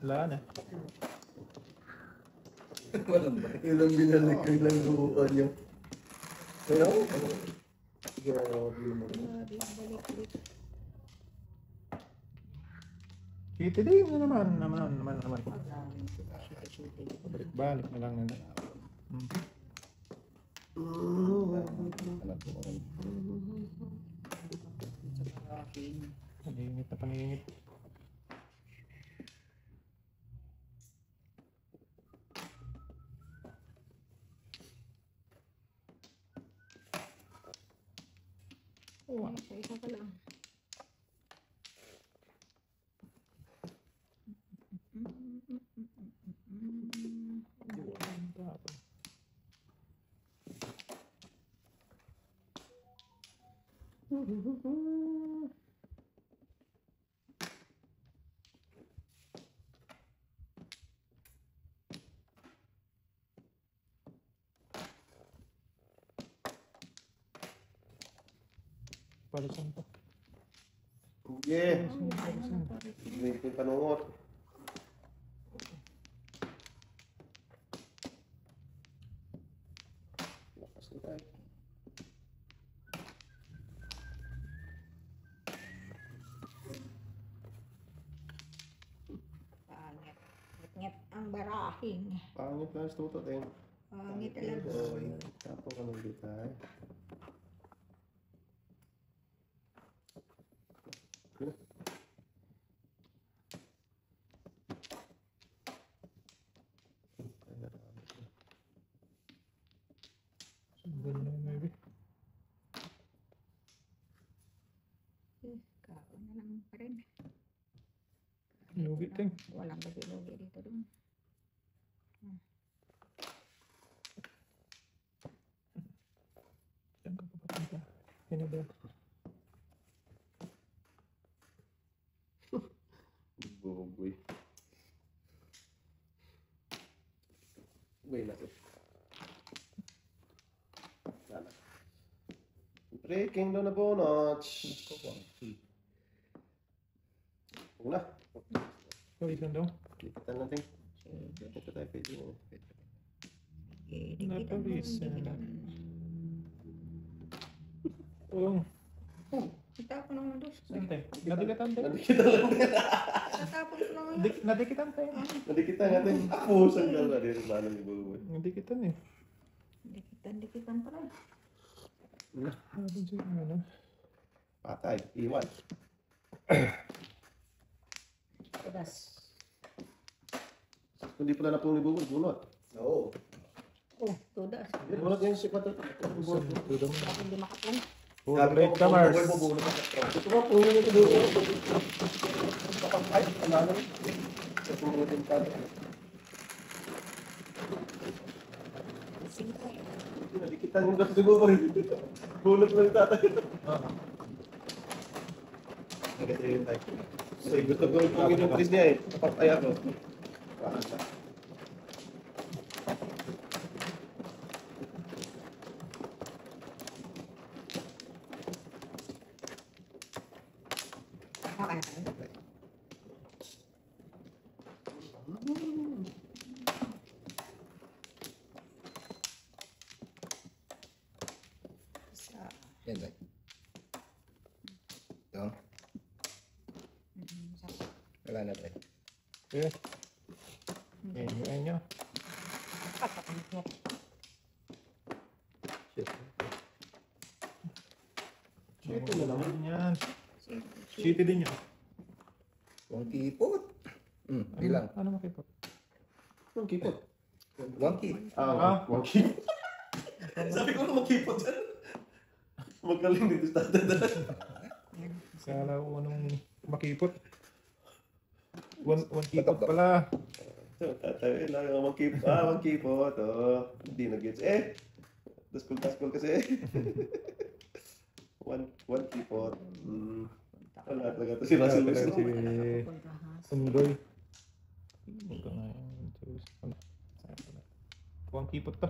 Wala na. Ilang binalik ko ilang buuan yung... Ano? Grabe mo. Kitty mo naman. Balik na lang na. Paningit na paningit. Oh, isa pa lang. Palisan pa. Yeah. Hindi ko panungot. Lakas na tayo. Pangit. Ngit ang barahin. Pangit na sa tutot eh. Pangit talaga. Tapo ka ng bitay. Maybe. Kaon na lang pa rin. Lugi ting. Walang lugi-lugi dito dun. Diyan ka papapunta. Hinaba. Boboy. Wait natin. Lala. Breaking down na bonus. Una. Palisan daw. Lipitan natin. Ito tayo pwede na. Napalisan. Oh. Itapon naman doon. Sante. Nadikatan tayo. Nadikitan lang. Tatapon ko naman. Nadikitan tayo. Nadikitan natin. Ako, saan ka ba? Dito ba nang ibubuhay? Nadikitan eh. Dikitan pa lang. Ano siya ano? Patay. Iwan. Pedas. Hindi pala na pong ibubuhay. Bunot. Oo. Oh, tudas. Bunot yan si Pato. Bakit hindi makapong? Puro late comers. Ito ba po yung ibubuhay? Kapag ano na? Bunot yung Pato. Nadikitan yung gato ibubuhay. Bunot lang yung tatay. Nagkatay yung tayo. So, gusto ko yung inumplis niya eh. Kapatay ako. Okay. Yan, Zay. Ito. Wala na, Zay. Okay. Ngayon nyo. City na naman yan. City din yan. Huwag kipot. Bilang. Ano makipot? Ang kipot. Huwag kip. Ang kipot. Sabi ko na magkipot dyan. Magaling dito sa tatay. Kala ko anong makipot. One kipot pala. Tatay, magkipot. Magkipot. Hindi nag-gets. Taskol kasi. One kipot. Wala talaga ito si Russell Wilson. Si Sundoy. Ito na yung Huwag kipot to.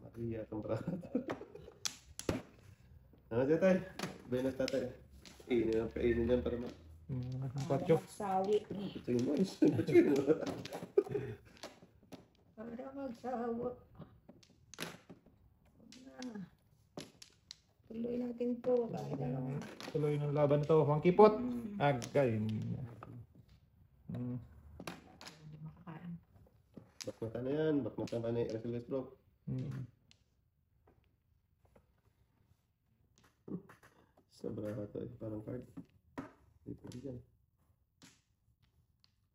Maria itong brato. Ano dyan tayo? Bay na tatay. Kainin yan para Patyo. Sawi. Tingin mo. Tingin mo. Para magsawa. Na. Tuloy natin to. Kahit ano. Tuloy ng laban ito. Huwag kipot. Agay. Hindi makakain. Bakmata na yan. Bakmata na ni Russell Westbrook. Sa brato eh. Parang card. Hindi po dyan.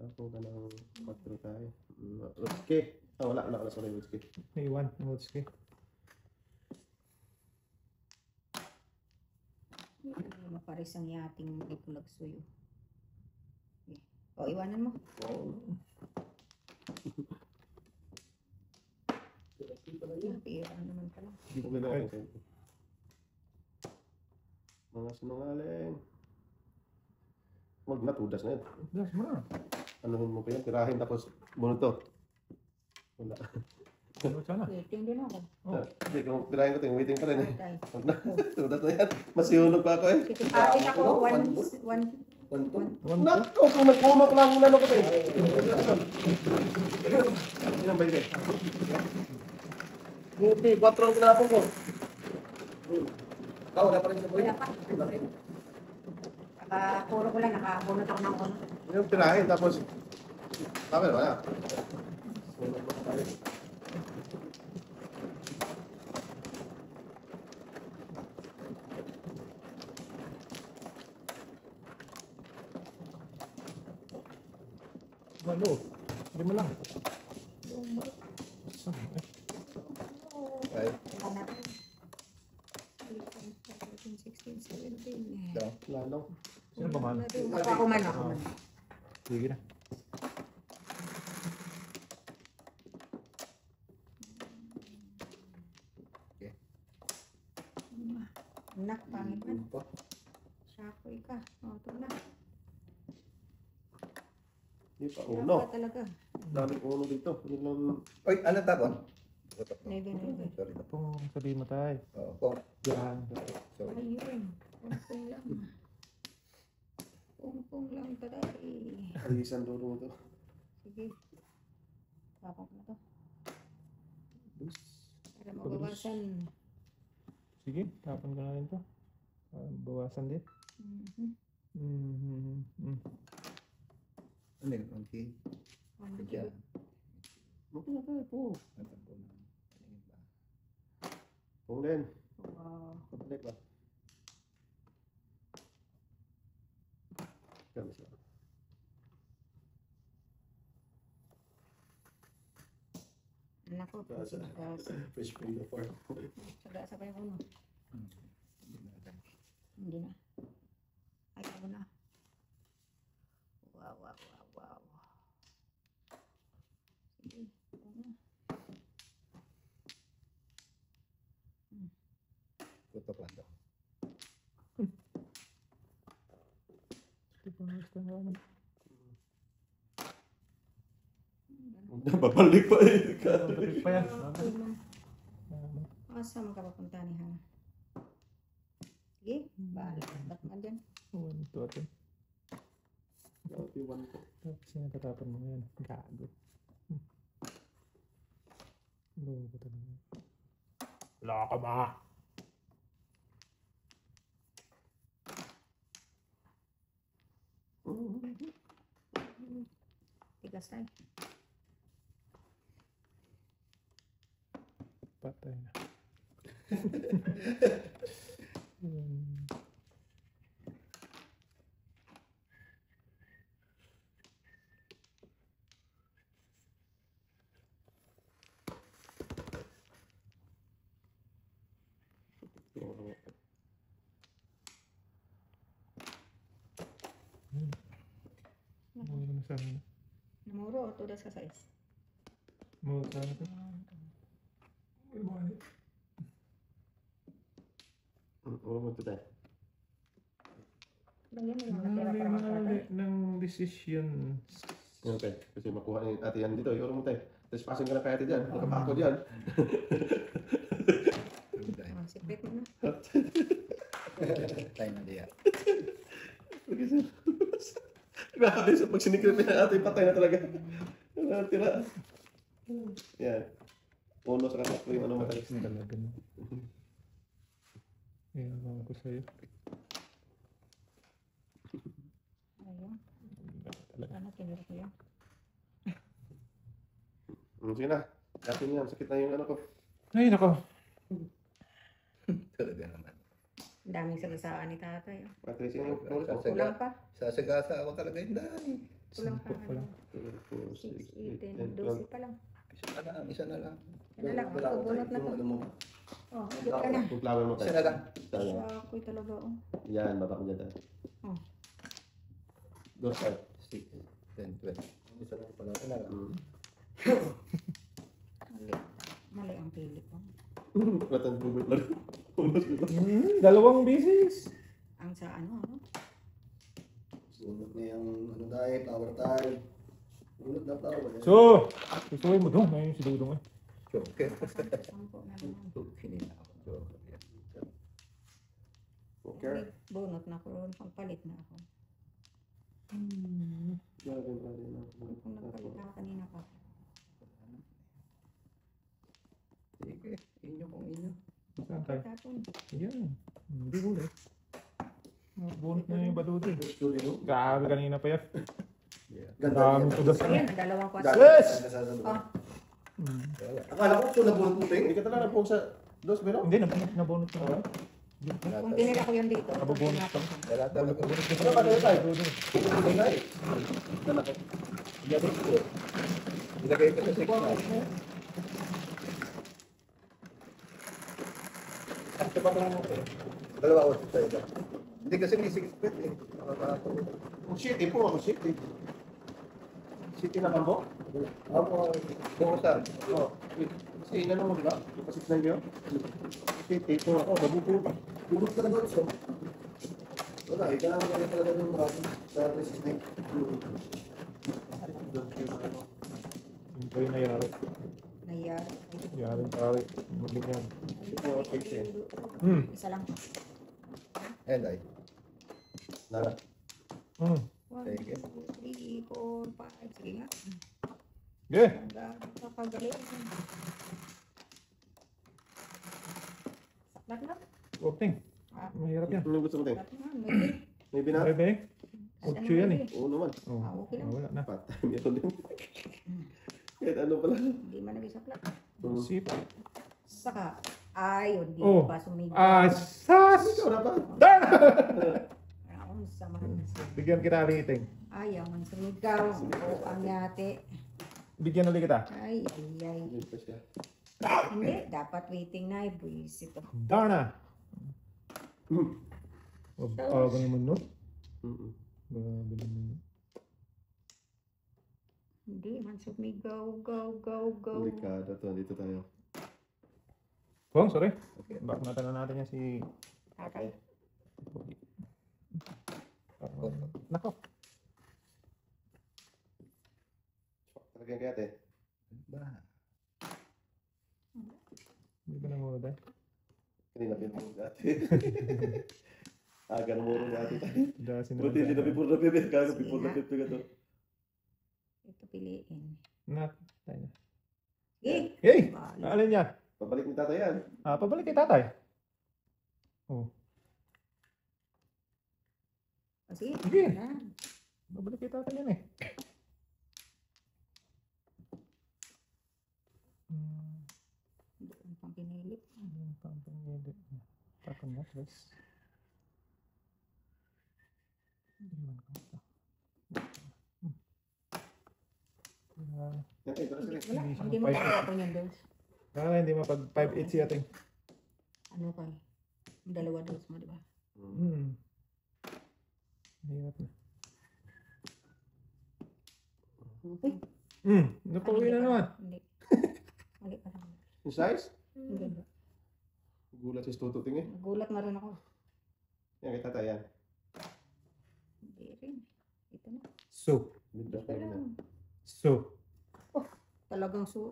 Ako ka ng 4 tayo. Wutski. Wala na sa Wutski. May 1. Wutski. Maparis ang yating ipulagsuyo. O, iwanan mo. Pira naman pala. Mga sinungaling. Huwag na, tudas na yan. Das mo na. Anuhin mo pa yan, tirahin tapos bunod to. Wala. Ano sana? Waiting din ako. Hindi, kung tirahin ko ito, waiting pa rin eh. Tay. Huwag na, tudas na yan. Masihulog pa ako eh. Atin ako, one. Naku, kung nagpumak lang muna ko eh. Ilan ba yun eh? Hindi, 4 ang pinapon ko. Ikaw, wala pa rin sa buhay. Wala pa. Nakapuro ko lang, nakabunot ako ng kono. Yung tirahin tapos, sabi na wala. Walo. Hindi mo lang. Saan? Ay, Anak. 14, 16, 17. ito. Lalo. Sino ba man? Ako man, ako man. Sige na. Anak, pangit man. Pa. Shakoy ka. O, ito na. Hindi pa Shakoy uno. talaga. Daming uno dito. Yun lang. Oy, ano tapon? Nebe. Sorry. Itong sabihin mo tayo. Oo, pong. Diyan. Sorry. Ayun. Pungpung lang. Pungpung lang taday. Alisan duro mo to. Sige. Tapos na to. Bus. Para mabawasan. Sige, tapon ko na rin to. Bawasan din. Ano yun? Okay. Kaya, Buti na tayo po. natampo na. Tingin ba? Pong din. Wow. Pabalik ba? Kami siya. Anak ko. Fish finger for. Sagasa pa yung uno. Hindi na. Ayaw na. Wow. Sige. Tutok lang daw. Hindi pa gusto nga naman. Babalik pa eh. Balik pa yan. Asa makapapunta ni Hana? Sige. Balik. Ba't man dyan? One, two, atin. Iwan ko. Tapos yung natatapon mo ngayon. Gago. Loko talaga. Loko ba? Tigas tayo. Patay na. Ano na sana na? Namuro o tudas ka sa is? Mo sana ito. Puro mo ito tayo. Lagyan mo lang natira para Mali magkatay. ng decision. Yan tayo. Kasi makuha ni ate yan dito. Iuro mo tayo. Tapos pasin ka na kay ate dyan. Nakapako dyan. Oh, sipit mo na. Tayo na diya. Grabe sa pag sinikrip niya ate, patay na talaga. Wala na tira. Yan. Uno sa katapos yung ano matalis. Talaga na. Ayan ko sa'yo. Ayun. Talaga. Ano, tinira ko yan. Sige na. Dati niyan. Sakit na yung ano ko. Ay, nako. Talaga naman. Ang daming sagasaan ni tatay. Oh. Patrice yung ulo ko. Kulang pa. Sasagasa ako talaga yung dahil. Kulang pa. Sampo pa lang. 6, 8, 10, 12 pa lang. Isa na lang. Yan na lang. Bunot na to. Ano mo? Oh, higit ka na. Yung flower mo Isa tayo. na lang. Tayo. Ako'y talaga. Oh. Yan, baba ko dyan tayo. Oh. Dos tayo. 6, 10, 12. Isa lang pala. Isa na lang. Mali. Mali ang pili ko. Batang bubot lang. Dalawang bisis. Ang sa ano, ano? Sunod na yung ano tayo, flower tayo. Sunod na flower. So, gustuin mo doon. Ngayon si Dudong eh. Joker. Sampo na naman. Hindi na ako. Joker. Okay. Bunot na ko ron. Pagpalit na ako. Grabe, grabe na. Kung nagpalit ako kanina pa. Sige. Inyo kung inyo. Saan tayo? Tapon. Yan. Hindi ulit. Bunot na yung badudo. Studio. Grabe kanina pa yan. Ganda. Dami ko das. Ayan, ang dalawang kwasa. Yes! Oh, Wala. Akala ko ito nabunot mo ting. Hindi ka talaga nabunot sa dos, pero? Hindi, nabunot ko na. kung tinira ko yun dito. Nabubunot ka. Wala talaga. Ano ba tayo tayo? Ito tayo. Dala ko. Ilagay ko sa 6 na. Ito ba kung dalawa ko sa ito? Hindi kasi may 6 feet eh. Makakapag. Kung shit, po ako shit. Shit na kambo? Ako, buhusan. Oo. Kasi inano mo, di ba? Ipasit na yun. Shit, po ako. Nabubunot. Bunot ka na doon, so. Wala, kailangan ka rin talaga ng marami sa resistance. Ito yung nangyari. Nangyari. Nangyari pare. Mabigyan. Isa lang. And ay. Nara. 1, Sige. 2, 3, 4, 5. Sige nga. Yeah. Nakagaling. Saklat lang. Opening. Ah, Mahirap yan. Ano gusto mo tayo? saklat lang. Maybe. May binat? Okay ba eh? Ocho yan eh. Oo naman. Oh. Ah, okay lang. Wala na. Patay, meron din. Kahit ano pala. Hindi man nag-isaklat. Sip. Saka, ayun, di Oh. pa sumigaw. Asas! Ikaw na ba? Dan! Ako, samahan. Bigyan kita rating. Ayaw man sumigaw. O, ang yate. Bigyan ulit kita. Ay, ay, ay. Hindi pa siya. Hindi, dapat waiting na. Buisit ito. Darna! Ganyan mo no? Grabe naman. Hindi man sumigaw. Go. Delikado to. Dito tayo. Oh, sorry. Back natin na natin yan si... Tatay. Nako. Talagang kaya ate. Ba? Hindi ba nangulod eh? Kanina pinapuro dati. Aga na muro dati tayo. Dasin na Buti hindi na pipuro na bebe. Kago pipuro na pipuro ka to. Ito piliin. Nak. Tayo na. Eh! Hey! Bala. Alin yan? Pabalik ni tata yan. Pabalik kay tatay. Oh. Sige. Sige. Yan. Pabalik kay tatay yan eh. Doon pang pinili. Yung pampangilip. Takon na, Chris. Iwan ko ito. Yan tayo. Tara sige. Wala. Hindi siya Hindi mo mapayat. kaya ako niyan doon. Kaya hindi mapag 5'8 siya ating. Ano ka? Dalawa dos mo, di ba? Hirap na. Uy. Napauwi na naman. Hindi. Mali pa lang. Yung size? Hindi ba? Gulat si Tuto tingin. Nagulat na rin ako. Yan, kita tayo yan. Hindi rin. Ito na. So. Midrange Ito na yun. lang. So. Talagang 7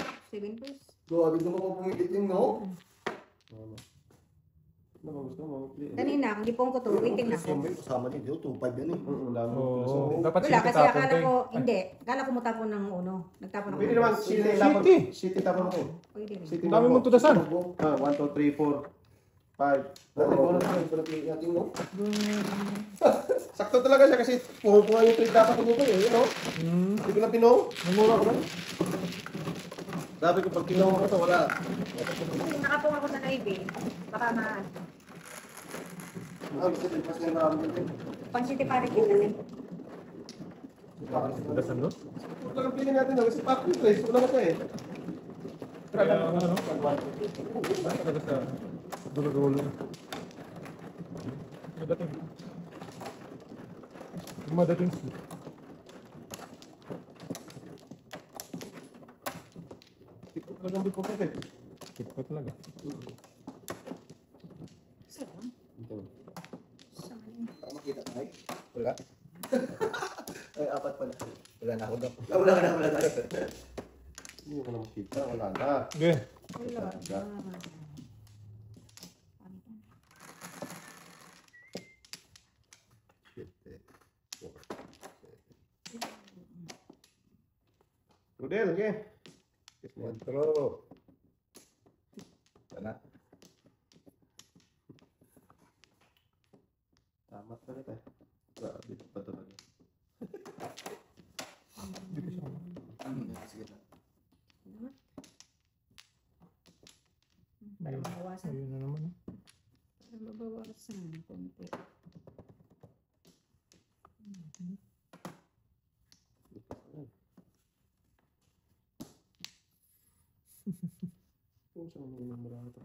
pesos. Grabe naman kung pumigiting, no? Ano? Ano ba gusto mo? Kanina, kung di po ko to, waiting na Yung ako. may kasama din, di ba? 2.5 yan eh. Dami mo Oo. Dapat Wala, city kasi tapon akala to eh. ko, hindi. Akala ko matapon ng uno. Nagtapon ako. Pwede naman, city tapon. City tapon mo. Pwede rin. City Ang dami mong tudasan. 1, 2, 3, 4, 5. Dati ko na naman, pinapili natin, no? Sakto talaga siya kasi pumunga yung trade dapat ko eh. You know? Hindi ko na pinong. Namura ko ba? Sabi ko pag pinong ko to, wala. Kung nakapong ako sa Navy, baka Basta din, mas nga namin din. pang city parit yun kasi. Tudasan doon? Huwag lang pili natin na kasi pack yung place. Wala na siya eh. Kaya ano? Talaga sa dulo-dulo. Madating. Madating. Tikot talagang di po kasi. Tikot talaga. Sarap. Saan? Para makita tayo. Wala. Ay, 4 pala. Wala na ako daw. Wala na. Hindi ko na makita. Wala na. Okay. Wala. Shit eh. Rudel, okay. Kontro. Sana. Tamat na rin eh. Grabe pa talaga. Dito siya. Sige na. Para mabawasan. Ayun na naman. Para mabawasan ng konti. Kung saan mo yung marami ito?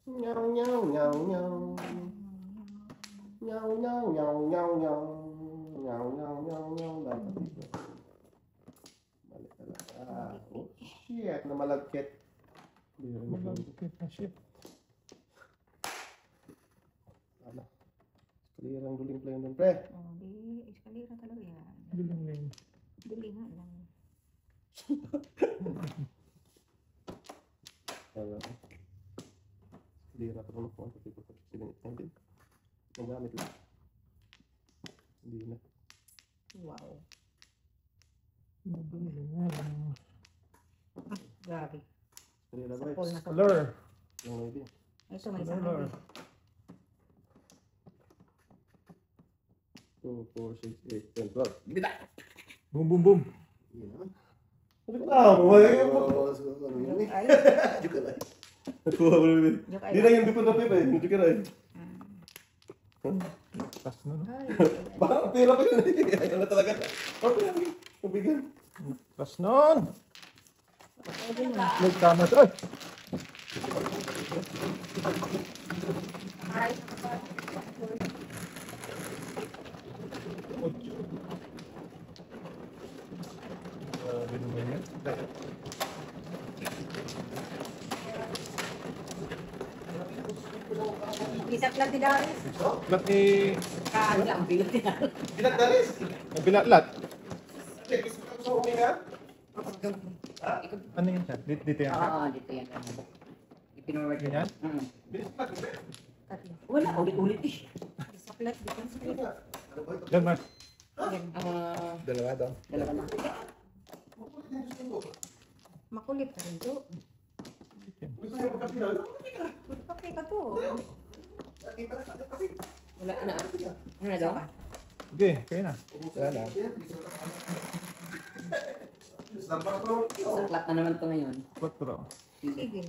Nyaw, nyaw, nyaw, nyaw. Nyaw, nyaw, nyaw, nyaw, nyaw. Nyaw, nyaw, nyaw, nyaw. Dapat dito. Balik talaga. Oh, shit. Namalagkit. Hindi rin Malagkit na shit. Ano? Clear ang duling plane dun, pre. Oh, di eskalera talaga yan. Bilang lane. Duli nga lang. Ano? Clear ako ng phone. Kasi ko siningit lang din. Nagamit lang. Hindi na. Wow. Bilang nga lang. Grabe. Clear na Sa ba? poll na to. Color. Yung maybe. Ay, so may isang Color. Navy. 2, 4, 6, 8, 10, 12. Hindi na! Boom, boom, boom. Yun na. Sabi ko, boy! Oo, ano yun eh. Ay, Joke lang. Nakuha mo rin. joke Hindi na yung dipon na pipa eh. Hindi ka na eh. Tas na no? Ay, Baka ang pera pa yun eh. Ayaw na talaga. Okay, mabigan. Tas nun! pwede na. Nagtama to. Ay! Ay, Grabe naman yan. isa lang din Darius. Ba't eh, Lang, bilang din. Bilang dalis. nabilatlat? Check, gusto ko sa uminga. Ano yun siya? Dito yan. Oo, dito yan. Ipinorward ko. Ganyan? Bilis pa. Tatlo. Wala, ulit-ulit eh. Isa plat, di kan split. Diyan, Mark. Dalawa daw. Dalawa na. Makulit ka rin to. Gusto niyo magkapila? Okay ka to. Wala na. Ano na daw? Okay, kayo na. Wala na. Starbucks bro. Saklat na naman to ngayon. 4. Sige.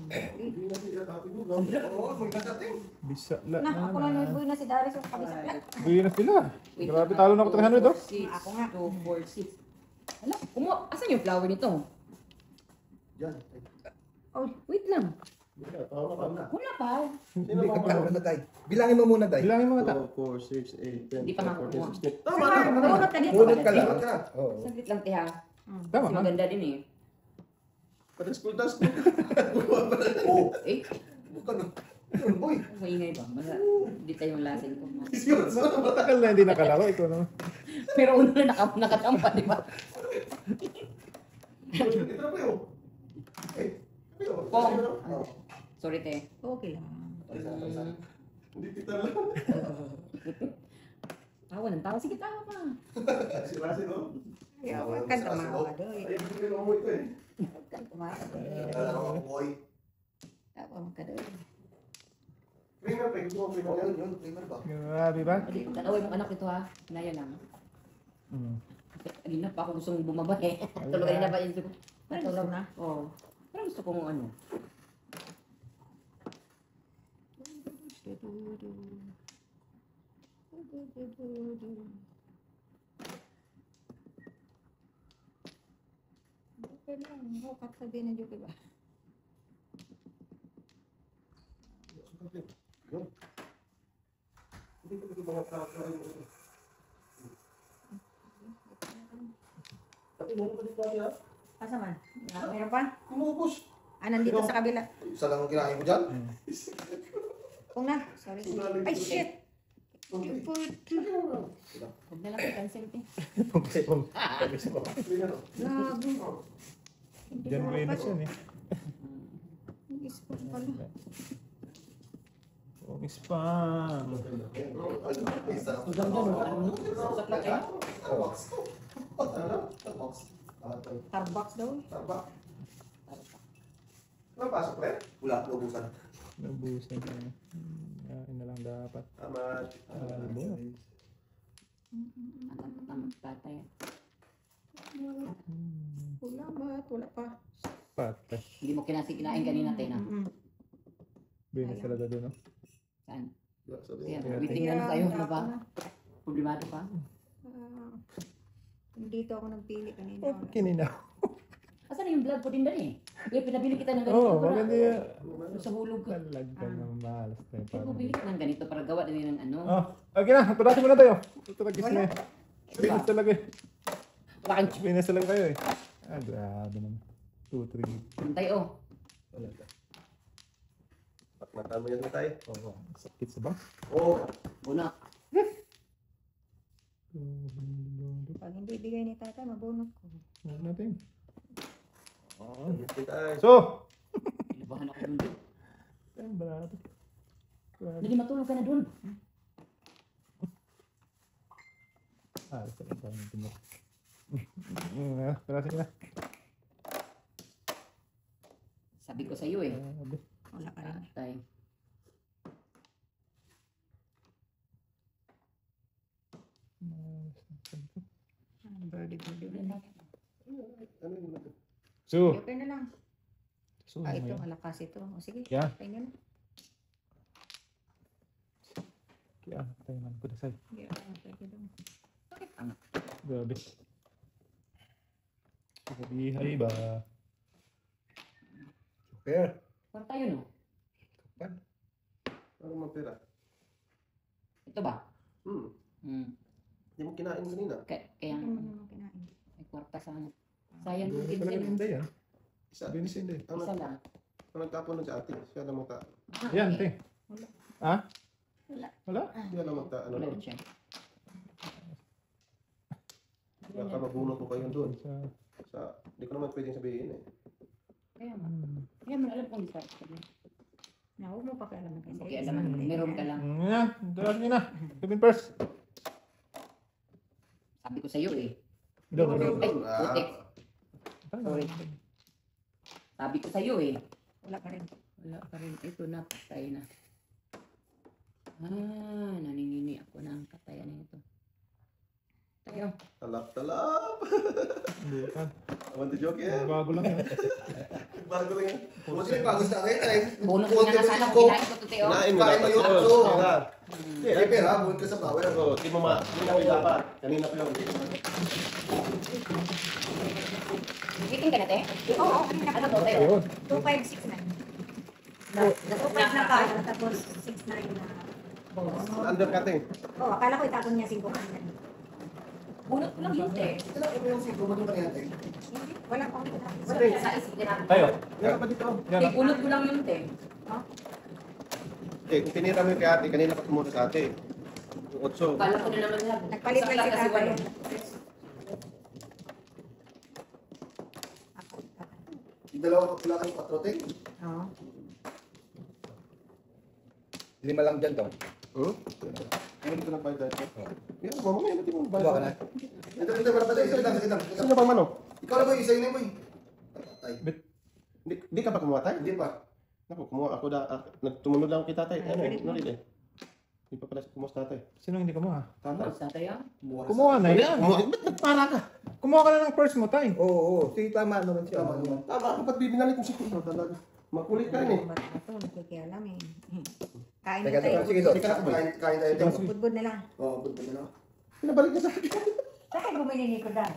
Oo, magkakating. Bisa la Na, na ako na naman. nabuhay na si Darius yung kami sa plat. Buwi na sila. Grabe, talo na ako 300 oh. 6, Ako nga. 2, 4, 6. Hala, asan yung flower nito? Diyan. Oh, wait lang. Wala pa. Hindi ka pa muna, Tay. Bilangin mo muna, Tay. Bilangin mo nga ta. 4, 6, 8, 10, Hindi pa makukuha. 14, 16. Tama na. Bunot ka dito. Bunot ka lang. Tama ka. Oo. Saglit lang, tiha. Tama Mas ka. maganda din eh. Pati school task. Oo. Eh, Bukan na. Ano, boy? maingay ba? Hindi tayo lasing ko. Matagal na hindi nakalaro. Ikaw naman. Pero una na nakachamba, di ba? Ito na po yun. Eh, Pong. Sorry, te. Okay lang. Hindi kita lang. Tawa ng tawa. Sige, tawa ka. Sila, no? Ayaw, huwag kang tumawa doy. Ay, hindi ko mo ito eh. Huwag kang tumawa doy. Alam ko, boy. Tawa ka doy. Primer, pre. Gusto mo primer Oo, yan? yun. Primer ba? Grabe ba? Tataway mong anak ito ha. Naya lang. Mm. Kanina pa ako gustong bumaba eh. Tulog kanina pa yun. Natulog na? Oo. Parang gusto kong ano. Okay lang. Hukat sabihin na Joke ba? Hindi ko ito mga tao. Tapi mo pa dito ha? Asa man? Meron pa? Kumubos. Ah, nandito sa kabila. Isa lang ang kinain mo dyan? Kung na. Sorry. Ay, shit! Huwag na lang i-cancel eh. Grabe. Diyan Venus yan eh. Nag-spot pala. Oh, spam. Isa lang. Saklak kayo? Starbucks daw. Ano pasok, pre? Wala, naubusan. Nabusan na. Kain na lang dapat. Tama. Tama, tatay. Wala ba? Wala pa. Patay. Hindi mo kinain kanina, te na. Venus talaga doon, no? Saan? Sabi. Ayan, waiting na lang tayo. Ano ba? Problemado pa? Dito ako nagpili kanina. Oh, kininaw. Asan na yung vlog ko din dali eh? Kaya pinabili kita ng ganito. Oo, para- maganda yan. Sa hulog ka. Talaga ng malas tayo. Kaya bumili ka ng ganito para gawa din ng ano. Oh, okay na. Patasin mo na tayo. Ito nag-gis na eh. Venus talaga eh. Ranch. Venus talaga kayo eh. Ah, grabe naman. 2, 3. Pantay oh. Mata mo yan na tayo. Oo. Sakit sa ba? Oo. Una. Pag hindi bigay ni tatay, mabunot ko. Huwag natin. Oh. Tayo. So! Libahan ako dun. Ay, barato. Grabe. Hindi matulog ka na dun. Ah, ito lang tayo ng timok. Patasin na. Sabi ko sa iyo eh. Grabe. Wala ka rin. Tay. Birdie. Ano yun natin? So! Okay na lang. So, Ah, ano ito, yun? malakas ito. O sige, Yeah. tayo na. Kaya, tayo man ko na sa'yo. Yeah, pwede daw. Grabe. Sabihay ba? Super. Parang tayo no? Ano mo pera? Ito ba? Hmm. Hindi mo kinain kanina. Kaya Ito mo naman kinain. may kwarta sana. Sayang yung Grabe kids talaga yan. yung day ah. Isa. Venus yung day. Ano? Isa lang. Ano nagtapon nun sa ate? Siya lang magta. Ah, Yan, okay. te. Wala. Ha? Wala. Wala? Siya lang magta. Ano Wala nun? rin siya. Baka mabunot mo kayo doon. Sa... Hindi ko naman pwedeng sabihin eh. Kaya nga. Kaya mo alam kung di sa Na, huwag mo pakialaman kasi. Okay, alam mo. Meron ka lang. Yan, dalas nyo na. Sabihin first. Sabi ko sa iyo eh. Daw, daw. Ay, putik. Sorry. Sabi ko sa iyo eh. Wala ka rin. Wala pa rin. Ito na, patay na. Ah, naningini ako ng katayan nito. Tayo. Talap-talap. Bukan. Awan to joke yan. Bago lang yan. Bago lang yan. Kung sino yung bagos natin, ay. Bonus Buwan na ka sana sa kung ko. kinain ko to, Teo. Kinain mo Kain dapat. mo yun, Oo, so. kaya. Hindi, pera, buwan ka sa power. Oo, di mo ma. Hindi na may dapat. Kanina pa yun. Meeting ka na, Te? Oo. Ano to, Teo? Ayun. 2569. Natupad na ka, tapos 6'9" na boss. Undercutting. Oh, akala ko itatong niya 5 kanina. Bunot ko lang yun eh. Kailangan ko yung siguro mo yung natin. Hindi, wala pa akong itatong. Wala kaya sa isip din natin. Tayo. Meron pa dito. Yan. Eh, bunot ko lang yun eh. Eh, kung pinira mo yung kay ate, kanina pa sumunod sa ate. Yung 8. Kala ko na naman lahat. Nagpalit lang si Sakla kasi tatay. walo. Yung dalawa wala kang 4 ting. Oo. 5 lang dyan to. Ano dito nagbayad dahil? Yan, mamamaya natin mo Kuha ka na. Ito, wala pa tayo. Sino bang mano? Ikaw na ba, isa yun boy. Hindi ka pa kumuha tayo? Hindi pa. Naku, kumuha ako tumunod lang kita tayo. Ano, rin eh. Hindi pa pala kumuha sa tatay. Sino hindi kumuha? Tatay. Sa tayo. Kumuha na yan. Ba't nagpara ka? Kumuha ka na ng purse mo, tay. Oo. Sige, tama naman siya. Tama, ba't bibinalit mo si Kuya? Talaga. Makulit ka rin eh. Ba't ito, nakikialam eh. Kain Teka, na tayo. sige, Lord. Sige ka na, kain tayo. Budbud na lang. Oo, budbud na lang. Pinabalik niya sa akin. Saan bumili ni Kudan?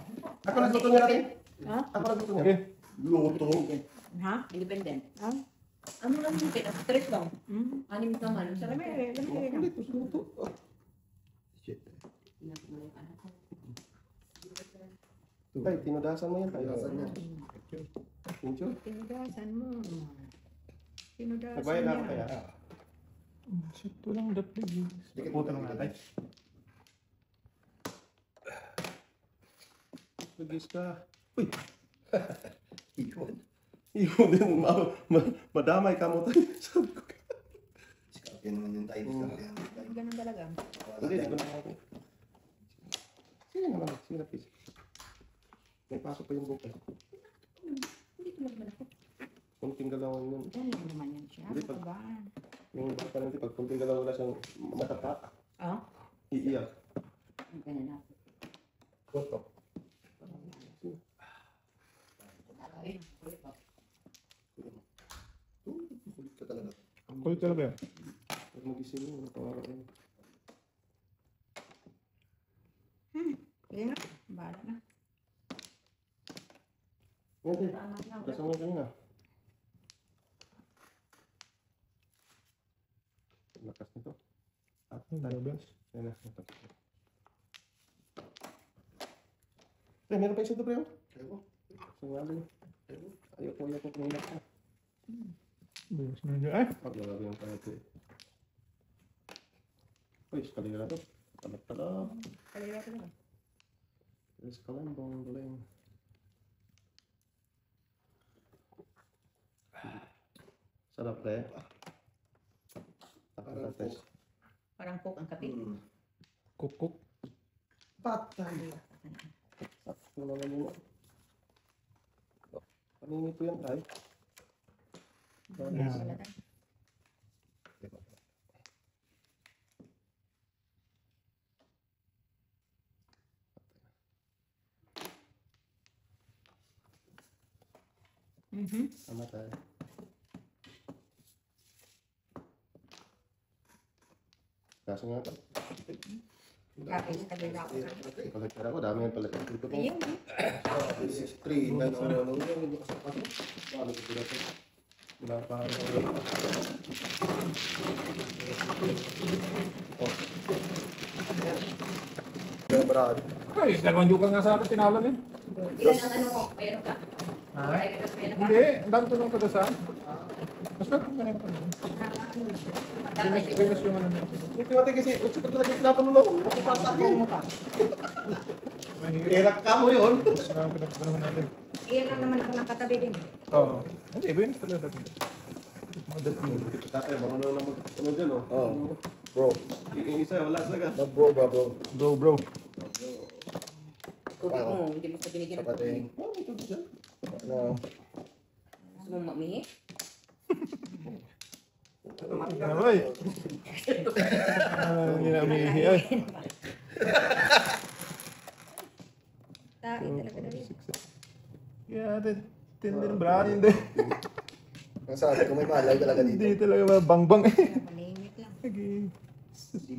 Ako nagluto niya natin. Ha? Ako nagluto niya. Okay. Luto. Ha? Independent. Ha? Ano lang yun? Stress lang. Hmm? Anim naman. Sarap Lamay, eh. lamay lang. Makulit, mas luto. Shit. Tay, tinudasan mo yan tayo. Thank you. Tinudasan mo. Tinudasan Nagbayad na ako niya. kaya. Shit, walang daplig. Puto ng atay. Lagis ka. Uy! Iyon. Iyon din. Madamay ka mo tayo. Sabi ko. Scorpion naman yung tayo. Ganun talaga. Hindi, hindi ko na ako. Sige naman. Sige na, please. May pasok pa yung bukas. Hindi ko naman ako. Kunting galawan yun. Yan lang naman yan siya. Hindi, Ano ba? Yung bata natin, pag kunting galawan wala siyang matapa, Oh? iiyak. Ang ganun na. Koto. Ay, kulit pa. Kulit ka talaga. Kulit talaga yun. Pag mag-isip mo, tawaran ka. Sige na. Bahala na. Yan din. Tama na. Kasama mo kanina. Lakas nito. Barbells. Yan na. Ito. Eh, meron pa isa ito, pre. Ayaw. Ayaw. Ayaw ko kuminak ka. Bilis na yun. Ay! Paglalagay yung tayo ito. Uy, skali na ito. Talap-talap. Kaliwa ko lang. Skalan, bong-boleng. Sarap, pre. Nakakates. Parang cook ang kape. Kuk-kuk. Patay. Sakto naman yun. Panini po yan, tay. Yan. Tama tayo. Kaso nga ito. Kapit sa kabila ko. Kolektor ako, dami yung palagay. Dito po. Ayun. 6'3", ano, hindi ko sa paso. Dami ko sila ito. Wala pa. Brad. Ay, 2 juka nga sa akin tinalan eh. Ilan ang ano ko? Mayroon ka? Ha? Ay, kasi mayroon ka? Hindi, ang dami tulong ka sa. Mas pwede ka na ito. Tatay. Bilis yung ano. Ito natin kasi, ito ko talaga pinapanulo ko. Nakapasa ko. Mahirap. Irak ka mo yun. Ang pinagpanaman natin. Iyan lang naman ako ng katabi din. Oo. Hindi, iba talaga. Model mo. Tatay, marunong na mag-ano dyan, oh. Oh. Bro. Yung isa, wala talaga. Bro, bro. Bro. Tubig mo, hindi mo sa binigyan ng Sapat tubig. eh. Oh, ito dyan. Ano? Gusto mong mamihi? Ay. Hindi na umiihi. Ay. Tayo talaga na rin. Yeah, tindin brand. Hindi. Ang sabi ko may malay talaga dito. Hindi talaga bangbang eh. Malimit lang. Lagi.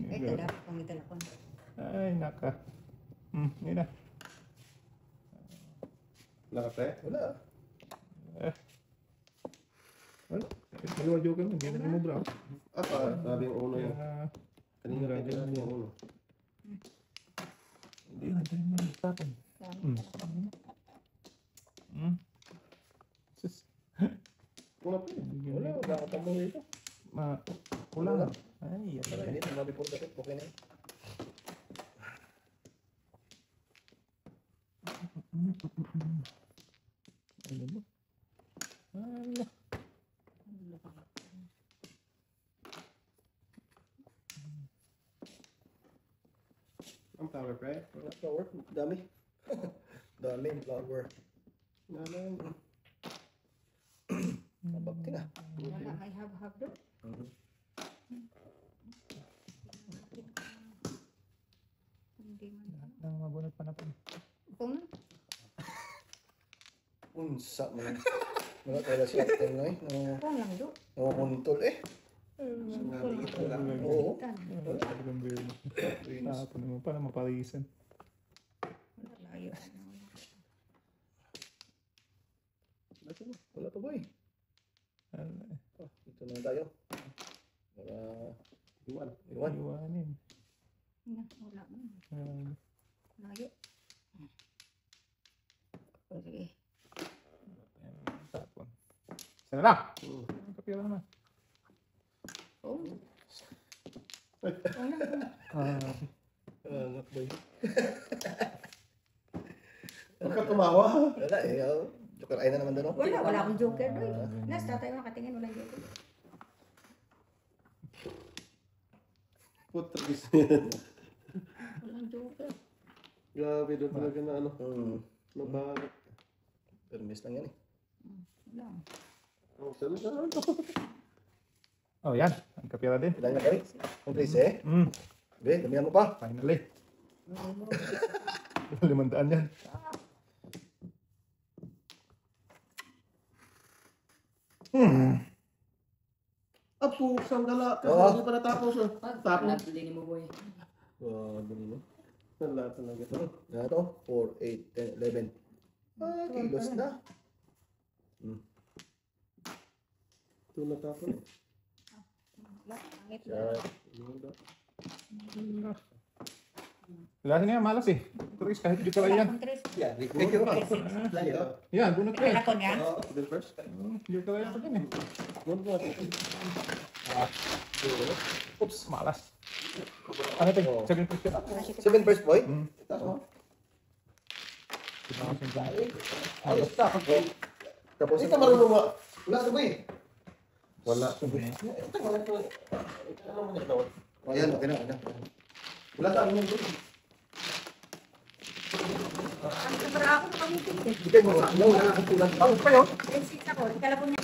Ito dapat pang italakon. Ay, naka. Yun na. Wala ka, pre? Wala. Wala. Dalawa joker mo. Hindi na namubra. Grabe yung uno yun. Kaya, Kanina natin yung uno. hindi na tayo tapon. Sus. Wala pa eh. Wala ka pa mo ito. Wala. Ay, yan. Hindi, tumabi po dapat. Okay na yun. Ano ba? Ala. Ang power pre. Wala flower. Dami. Dami yung flower. Nalang. Mabagti na. Wala, may hab-hab doon. Hindi man. Nang mabunot pa na po. Kung na. Unsa mo na. Wala tayo siya tayo na eh. Kung lang doon. Nangukuntol eh. Oo. Talagang beer mo. Tapon mo pa na mapalisan. Wala, layo. Wala pa ba eh. Dito na tayo. Para iwan. Iwanin. Wala man. Layo. Sige. Tapon. Sana na! Kapira naman. Oh. Kung lang. Anak boy. Huwag ka tumawa. Wala eh. Joker ay na naman doon. Wala akong joker doon. Nasta tayo nakatingin, walang joker. Putris. Walang joker. Grabe doon talaga na ano. Mabalit. Permis lang yan eh. Wala. Oh, saan na ito? Oh, yan. Ang kapira din. Ilan na kami? Kung 13 eh. Be, damihan mo pa. Finally. 500 yan. Apo, sandala. Kasi Oo. hindi pa natapos. Tapos. Lahat din mo boy. Dali mo. Sandala talaga ito. Na ito. 4, 8, 10, 11. Kilos na. Ito natapos. Wala. Pangit Siya. na. Wala niya, malas eh. Turis, kahit dito lang yan. Wala akong tres. Thank you. Yan, bunot ka eh. Kailan ko niya? Bill first. Dito lang yan pa din eh. One more. Oops, malas. Ano ito? Oh. 7 push ka. 7 first boy. Taas mo. Ayos na. Tapos Hindi ka marunong mo. Wala sa boy. Wala. Ito wala ito. Ano mo nito? Ayan, okay na. Wala sa amin yung Ang sabara ako nakamitin. Hindi mo. Wala akong tulan. Ano kayo? Exit ako. Kala ko niya.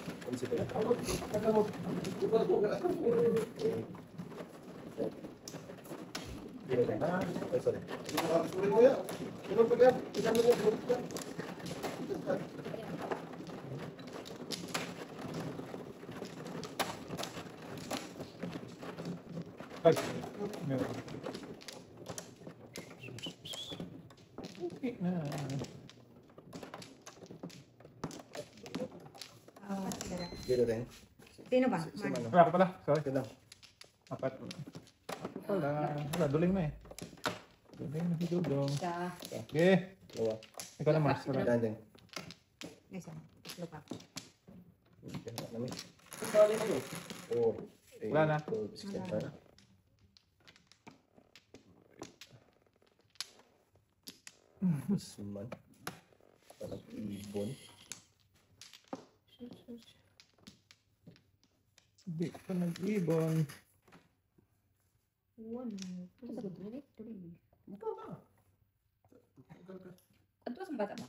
Ay, sorry. Sulit ko yan. Sulit ko yan. Isang mo yan. Sulit ko yan. Ay, meron. Okay na. Dito din. Sino ba? Si Mano. Wala ka pala. Sorry. Ito lang. Apat. Ako pala. Wala, duling na eh. Duling na si Dudong. Sa. Okay. Dalawa. Ikaw na, Mars. Wala. Yan din. Isa. Tatlo pa. Yan namin. Sali ko yun. 4, 8, Wala na. 12, 16. Suman. Parang ibon. Hindi ko nag-ibon. One. Sagot ulit. Ato sa bata ba?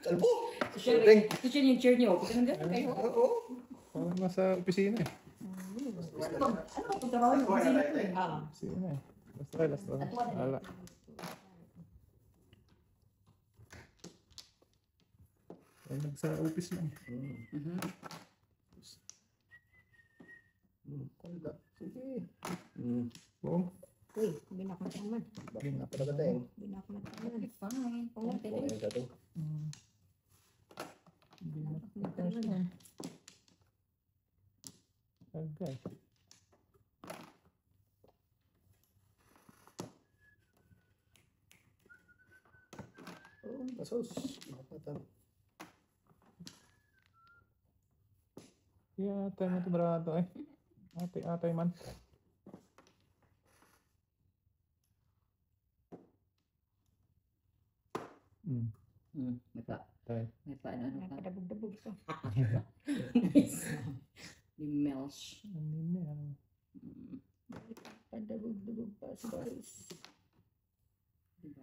Kalbo! Social yung chair niyo. Kita nang gano'n kayo. Oo. Parang nasa opisina eh. Ano kung trabaho mo? Kasi Opisina eh. Last try. Wala. Ay, nasa office lang. Wala. Sige. Oo. Uy, binak na naman. Bakit nga pala ka tayong? Binak na naman. Fine. Konti Oo, lang. yan sa ito. Hindi na person. Agay. Oh, masos. Makapatan. Yeah, atay mo ito barato eh. Atay man. May pa. Atay. May pa ano pa. Nakadabog-dabog ito. Yung melch. Ano yan? Nakadabog-dabog pa sa guys. Diba?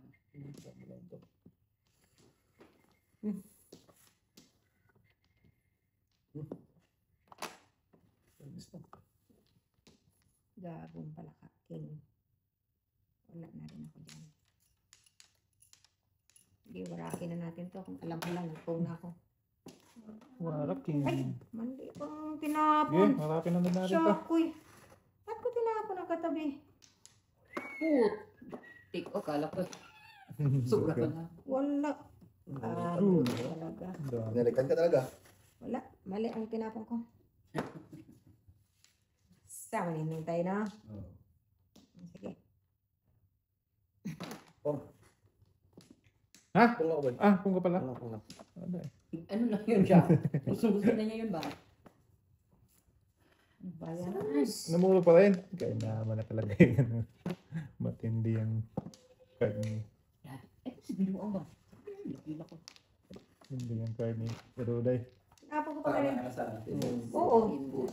Gabong palakakin. Wala na rin ako dyan. Hindi, warakin na natin to. Kung alam ko lang, nagpong na ako. Waraking. Ay, mali pang Okay, tinapon. warakin na din natin to. Syakoy. Ba't ko tinapon ang katabi? Put. Tik. O, kala ko. Sobra ka na. Wala. Ah, Ooh. talaga. Nalikan ka talaga. Wala. Mali ang tinapon ko. Sama ninong tayo na. Sige. Oh, Ha? kung ako ba? Ah, kung ka pala. Kung ako. Aday. Ano lang yun siya? Gusto na niya yun ba? Ano ba yan? Namuro pa rin. Kaya naman na talaga yung matindi yung card ni. Eh, sinuon ba? Nakila ko. Hindi yung card ni Ruday. Tinapon ko pa rin. Oo. Oo.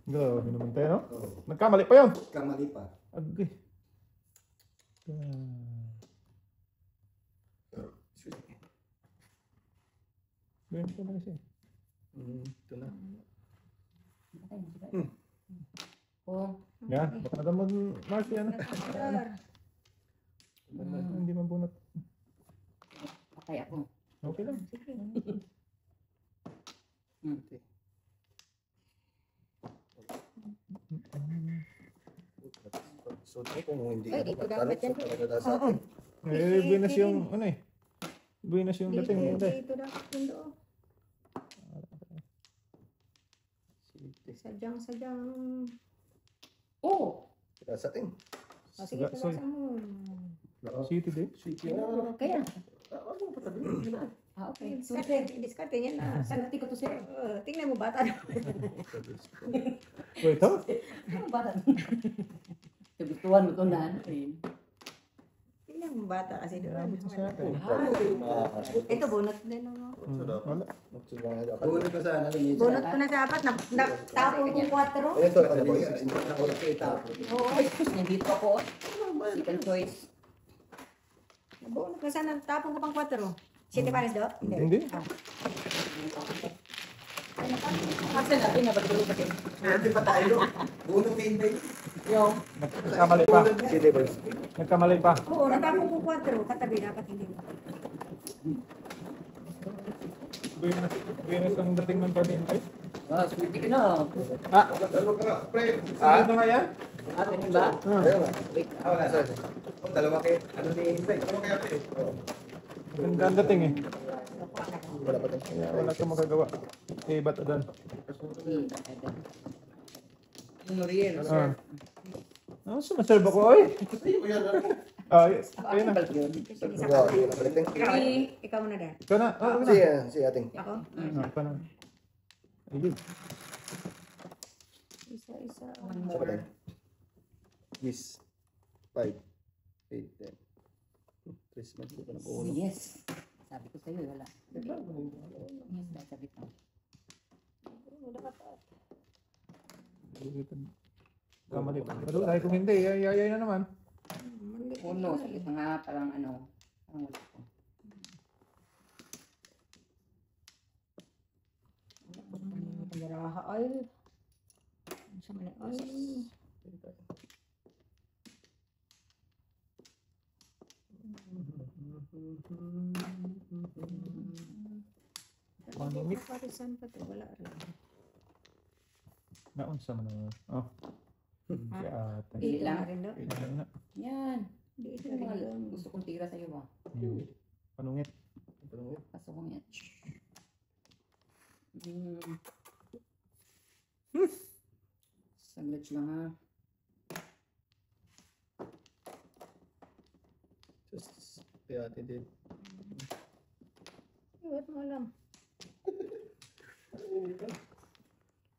Grabe naman tayo, no? Nagkamali pa yun. Kamali pa. Agay. Ganyan ko na kasi. Ito na. Oh, Yan, baka na mo, Marcy, ano? Hindi mabunot. patay ako. Okay lang. So, kung hindi Ay, dito dapat yan. talaga sa atin. Eh, buenas yung, ano eh. Buenas yung dating. Hindi. Dito dapat yung doon. Sadyang. Oh! Sa atin. O sige, Sorry. tumasan mo. City day. Kaya? Ah, okay. Diskarte niya na. Sanati ko to sir. Tingnan mo bata. Wait, ha? Ano ba? Kagustuhan mo to na. Tingnan mo bata kasi doon. Sa atin. Ito, bunot din ako. Wala. Buwan ka sana. Bunot ko na sa apat. Natapon ko 4. Ito, ano ba yan? Oo, nandito ako. Second choice. Bunot ko sana. Natapon ko pang 4. City Paris do? Hindi. Ah. Kasi natin na pagtuloy sa akin. Hindi pa tayo. Buwan din ba? Yo. Nagkamali pa. City boys. Nagkamali pa. Oo, natapon ko 4. Katabi dapat hindi. Buenas ang dating ng pwede. Ah, sweetie ka na. Ah, Dalawa ka. Pre. ano nga yan? Atin yun ba? Ayun na. Wala. Dalawa kayo. Ano ni Hintay? Dalawa kayo. Ganda ang dating eh. Wala pa tayo. Kaya wala kang magagawa. Eh, ba't adan? Noriel. Ah. Ah, sumaserve ako, oy. Ah, ayun na. Ikaw muna dahil. Ikaw na. Ah, wag na. Si ating. Ako? Ah, ikaw na. Ayun. Isa-isa. Sa pa tayo. Yes. 5, 8, 10. Tres months ko pa na Oh, po. yes. Sabi ko sa'yo, wala. Yes, dahil sabi ko. Kamali pa. Pero dahil kung hindi, yayay na naman. Uno, sabi ko nga, parang ano, parang wala ko. Pagaraha oil. Sa man oil. Manimik. Parisan pa to, wala rin. Naunsa man naman. Oh. Si ate. Dito lang. na rin doon. Ayun na. Yan. Dito Ito rin mga doon. gusto kong tira sa'yo ba? Yung panungit. Pasok ko yan. Mm. Saglit lang ha. Just, kaya atin din. Iwat mo lang.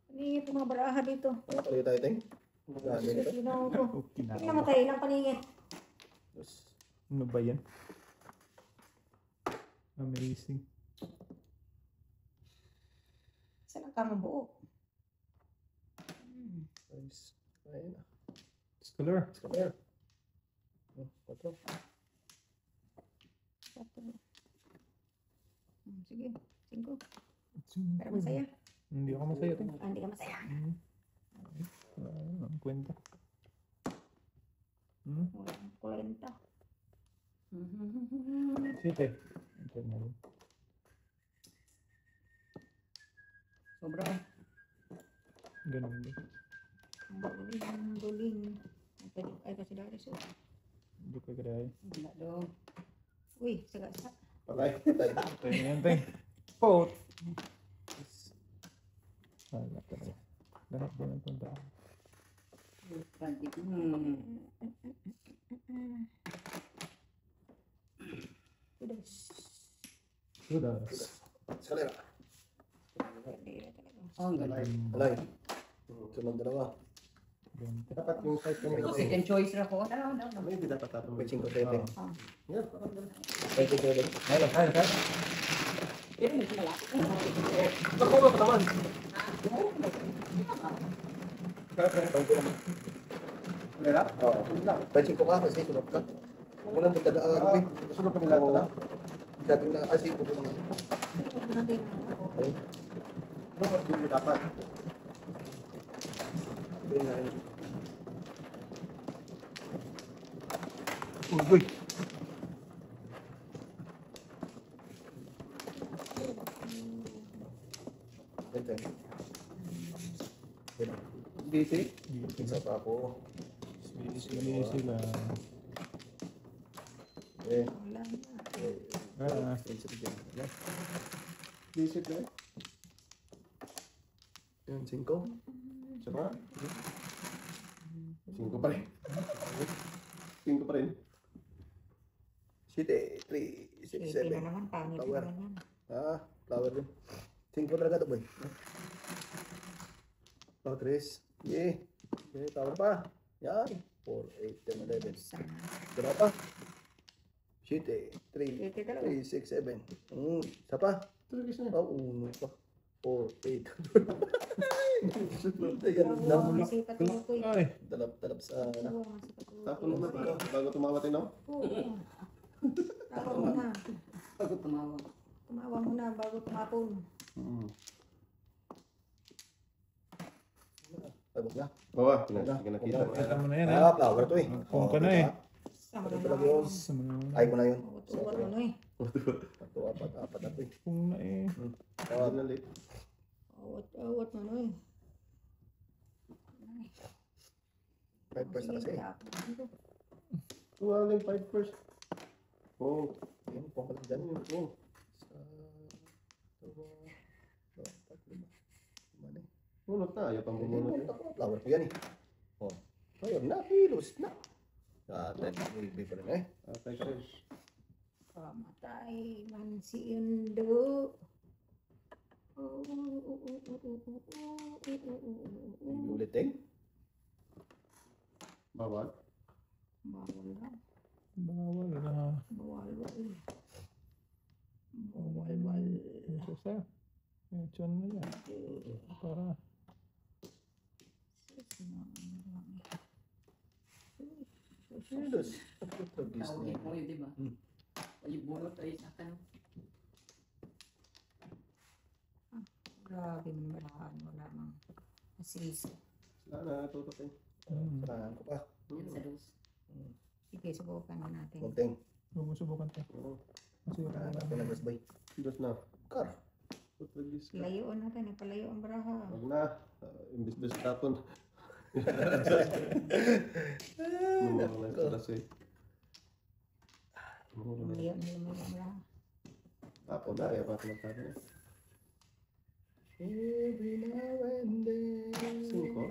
Paningit yung mga baraha dito. Ano pala tayo, Teng? Ano ito? Ginawa ko. Okay na. Hindi namatay lang paningit. Just, Ano ba yan? Amazing. Saan ang kamang buo? nice. Ayun na. Scholar. Come here. Oh, ito. Sige, 5. Para masaya. Hindi ako masaya. Ting. Ah, hindi ka masaya. Ang kwenta. Walang kwenta. Siyete. Okay na rin. Sobra. Ganun din. Ang buling. Ay, kasi Darius. Hindi ko kaya. Wala daw. Uy, saga-saga. Patay. Patay. Ito na yan, Ting. Pot. Wala talaga. Lahat din ang punta. Pantik. Sudas. Salera. Oh, ang galing. Alay. Sunod dalawa. Ganito. Dapat yung size ko may Second choice na ko. Ano, ano, ano. Maybe dapat tatong May 5, 7. Yeah, parang ganun. 27. Hayla, hayla. Pero hindi sila. Nakuha pa naman. Wala? Oo. May 5 ka kasi sunod ka. Wala mo taga-araw eh. Sunod kami lahat na. Sabi na kasi po ko naman. Okay. Dapat hindi dapat. Okay na yun. Uy. Ito. Ito. Busy? Isa pa ako. Sige sila. Eh. Wala na. Ah, Busy ka eh. Yan, 5. Saka? 5 pa rin. 5 pa rin. City, 3, 6, Sige 7. na naman, pangit Power. naman yan. Ah, flower din. 5 talaga ito, boy. Flower 3. Yeah. Okay, power pa. Yan. 4, 8, 10, 11. Sana. Dalawa pa. City, 3, Ito talaga. 3, 6, 7. Isa pa. Tulogis na. Oh, 1 pa. 4, 8. Wow, masipat mo ko eh. ay. Dalap sa ano. Wow, masipat mo Tapon ko. mo ba? Bago tumawat no? Oo. Tawa mo na. Pagod tumawa. Tumawa mo na bago tumapon. Tabog na. Bawa, nakita. Kita mo na yan, Ah, flower to eh. Kung ka na eh. Sama Ito na talaga lang. yun. Sama na. Ay ko na yun. Uwat mo na eh. 1, 2, 4, 5 na to eh. Kung na eh. Tawag na late. Uwat mo na eh. 5 first na kasi. Tuwa lang 5 first. Oh, Ayun, pang pala dyan. oh. Bunot na, ayaw pang bumunot eh. Flower ko yan eh. Oh. Ayun na, kilos na. May pa rin eh. Atay ka rin. Pamatay man si Indo. May ulit eh. Bawal. Bawal na. Bawal na. Bawal. Bawal. Susa. Eh, tiyan na yan. Para. Kilos. Tawagin mo yun, di ba? Ay, bunot ay sa akin. Grabe mo naman. Wala mang asisi. Wala na, tutok eh. Sarahan ko pa. Yan sa dos. Sige, subukan na natin. Kunting. Huwag mo subukan to. Oo. Kasi Sarahan ako na gasbay. Dos na. Kar. Tutlagis ka. Layuan natin. Napalayo ang baraha. Wag na. Imbis dos tapon. Lumalang sa lasay. Umiyak na lumala. Tapos na, ayaw pa ito magtabi na. Every now and then. Cinco.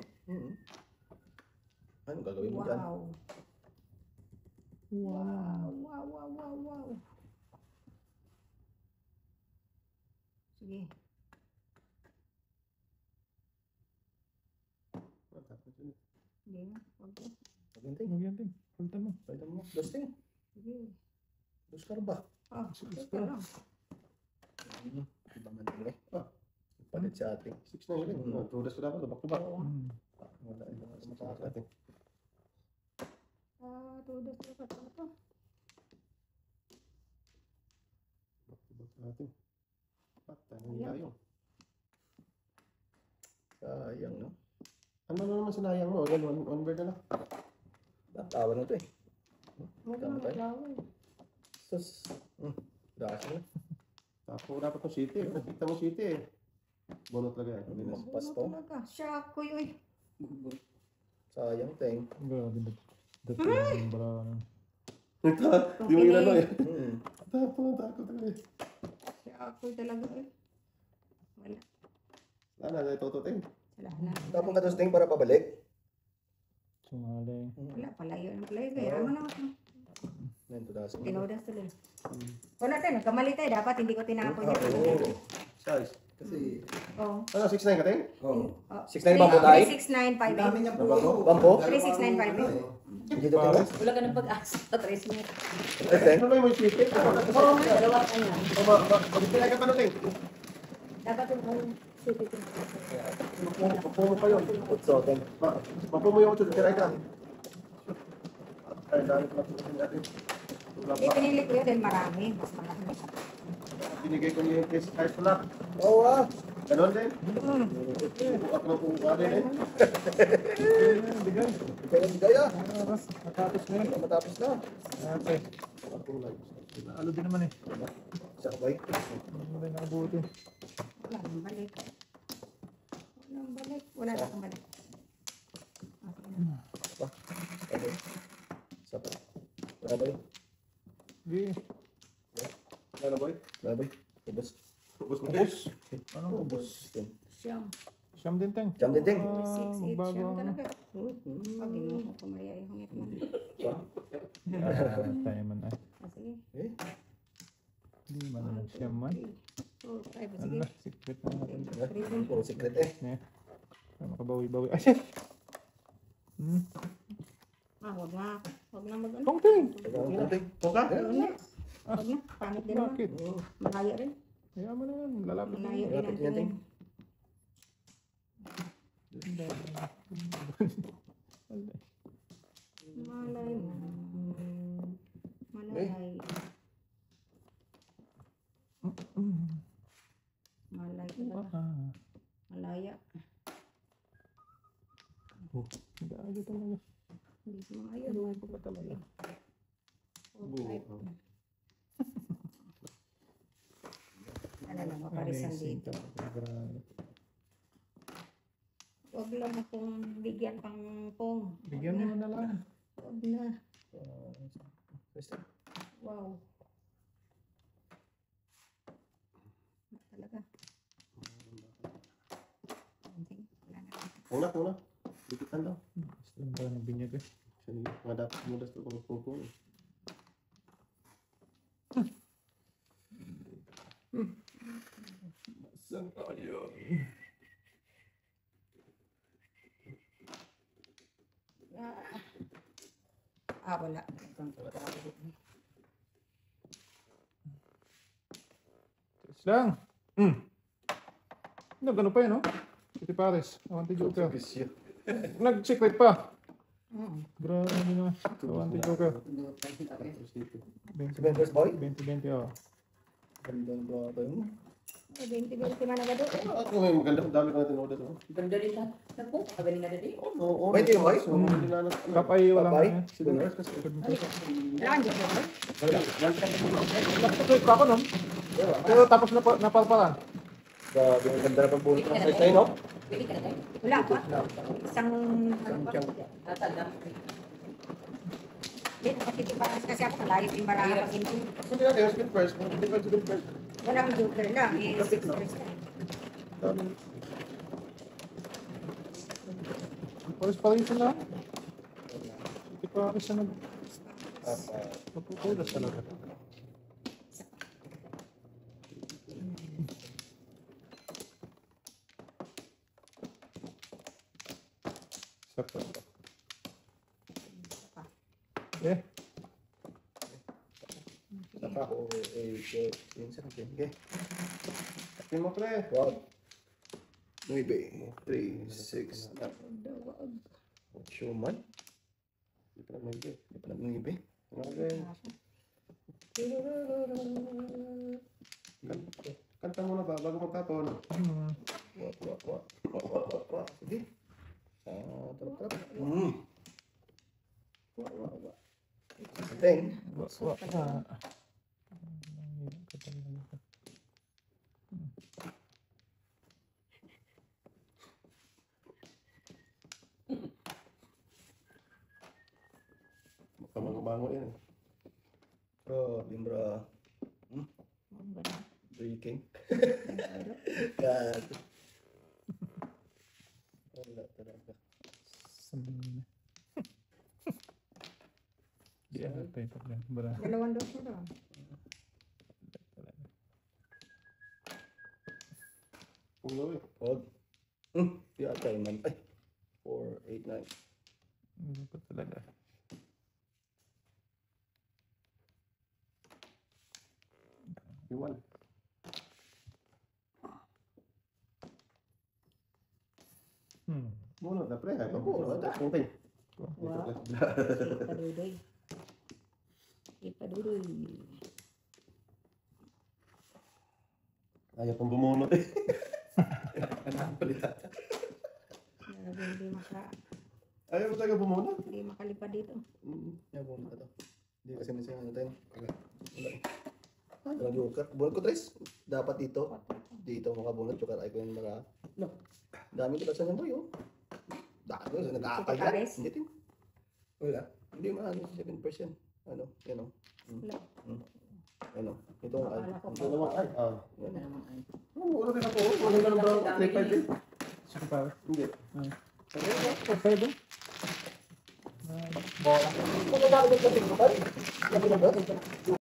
Anong gagawin mo dyan? Wow. Wow, wow, wow, wow, wow. Sige. Hindi na. Huwag na. Maghintay. Huwag yan, Ting. Palitan mo. Palitan mo. Dusting. Sige. Dus ka ba? Ah, teka lang. Ibang ano eh. Palit sa ating. 6 na yun. Tudas ko dapat. Back to back. Oo. Wala ibang ano sa ating. Tudos na ka ito. Back to back sa atin. Tanong tayo. Sayang, no? Ano na naman sinayang mo? Yan, one bird na lang. Tawa na to eh. Huwag Tama na tayo. maglaway. Sus. Dahil na. Tapos dapat ng city. Nakita mo city eh. Bono talaga yan. Pinas. Magpas to. Shock ko yun. Sayang, Teng. Grabe. Dating yung bara. Di mo ginano eh. Hmm. Tapos takot talaga eh. Shock ko talaga eh. Wala. Wala na, itototin. Wala na. Tapos ka Teng para pabalik. Sumali. Wala, palayo ng palayo. Kaya naman naman. Nentudas. Tinodas tuloy. Wala tayo, nagkamali tayo. Dapat hindi ko tinapon yan. Oo. Size. Kasi, Oo. Ano, 6'9" ka ting? oh, 6'9" bambo tayo? 3695. dami niya po. Bambo? 3695. Dito Teng? Wala ka ng pag-asa sa 3 minutes. Teng? Ano ba yung city? Dalawa ka na. Pagpilay ka pa na ting. Dapat yung city. Mapumo pa yun. Utso, Teng. Mapumo yung 8, tiray ka. Ay, dami pa natin. Eh, pinili ko yun dahil marami. Mas marami. Binigay ko niyo yung test size ko lang. Oo ah. Ganon din. Buwak na kung ano eh. Kaya gaya. Natapos na yun. Matapos na. Okay. Ano din naman eh. Sabay. Ano rin nakabuti. Wala nang balik. Wala nang balik. Wala na akong balik. Okay. Sabay. Sabay. Sige. Ano boy? Sabay. Ubus. Ubus mo. Anong ubos? Siyam. Siyam din, Teng. Jam din, Teng. 6, 8, Bago siyam ang- talaga. Pag ginawa ko kumaya yung hangit mo. Tayo man ay. Sige. Hindi man lang siyam man. 4, 5. Sige. Ano, secret na natin. Puro secret eh. Para makabawi-bawi. Ay, Huwag na. Huwag na mag-ano. Tong, Teng. Kung ka? Huwag na. Huwag na. Pangit din naman. Bakit? Malayo rin. Kaya mo na yan. Lalapit na Malayo yan. din ang Lapit niya, tingin. Malay mo. Malay. Malay talaga. Malaya. Hindi ayaw talaga. Hindi ko maayon. Ayaw ko pa talaga. Ano lang, maparisan dito. Huwag lang akong bigyan pang pong. Bigyan mo na lang. Huwag na. Wow. Talaga. Wala na. Una. Dikitan daw. Gusto mo ba ng binyag eh? Sige, mga dapat mudas ko kung pupong. Saan tayo? Wala. Cheers lang. Nag-ano pa yun, no? City Paris. Awanti Joker. Nag-secret pa. Grabe naman. Awanti Joker. 20, Members boy? 20, oh. Ganda ng bata yun. 20 man agad doon. Ako may maganda. Dami ko natin order. Ganda rin ta. Nagpo, kagaling na dali. Oo. Wait, yung boy? Kapay walang Papay? ano. Sige. Kailangan dyan ba? Nag-secret pa ako nun. Pero tapos napalpalan. Grabe, ang ganda na pang bulot ng size na yun, no? Pwede ka na tayo. Wala pa. Isang... Hindi, nakasiti pa kasi ako malayo yung baraha pag hindi. Sabi natin, spin first. Defense spin first. Walang joker lang. Eh, 6 first na. Pares pa rin sila. Hindi pa rin siya magpupulas talaga. Isa pa. Eh, Saka ako, minsan natin. Okay. Spin mo, pre. Wag. 9, 3, 6, 8 man. Hindi pa naman ibe. Hindi pa naman ibe. Okay. Kanta muna ba bago magtapon? Wak. Sige. Tarap. Then, Bango yan. Limbra. Ang ganda. Breaking. God. Wala talaga. sabi na. Di ano pa yung problema. Bara. Dalawang dos na doon. Ulo eh. Wag. Di ata yung man. Ay. 4, 8, 9. Hindi pa talaga. Iwan. Bunot na pre. Bunot. Punting. Wow. Ipadudoy. Ipadudoy. Ayaw pang bumunot eh. Grabe, Ayaw mo talaga bumunot. hindi makalipad dito. Yan, bunot na to. Hindi kasi minsan ano tayo. Wala. Walang joker. Bunot ko, Tres. Dapat dito. Dito makabunot. Joker ay ko yung mara. No. Dami ko sa nyo boy, oh. Dami ko sa nag-aakal yan. Pares? Hindi din. Wala. Hindi maano. 7%. Ano? Yan o. Wala. Ano? Ito ang ay. Akala ko Ito naman ay. Yan. Ulo din ako. Ulo na lang brown. 3-5 din. Sige pa. Hindi. Pwede. Bola. Kung bakit nagkating ko pa?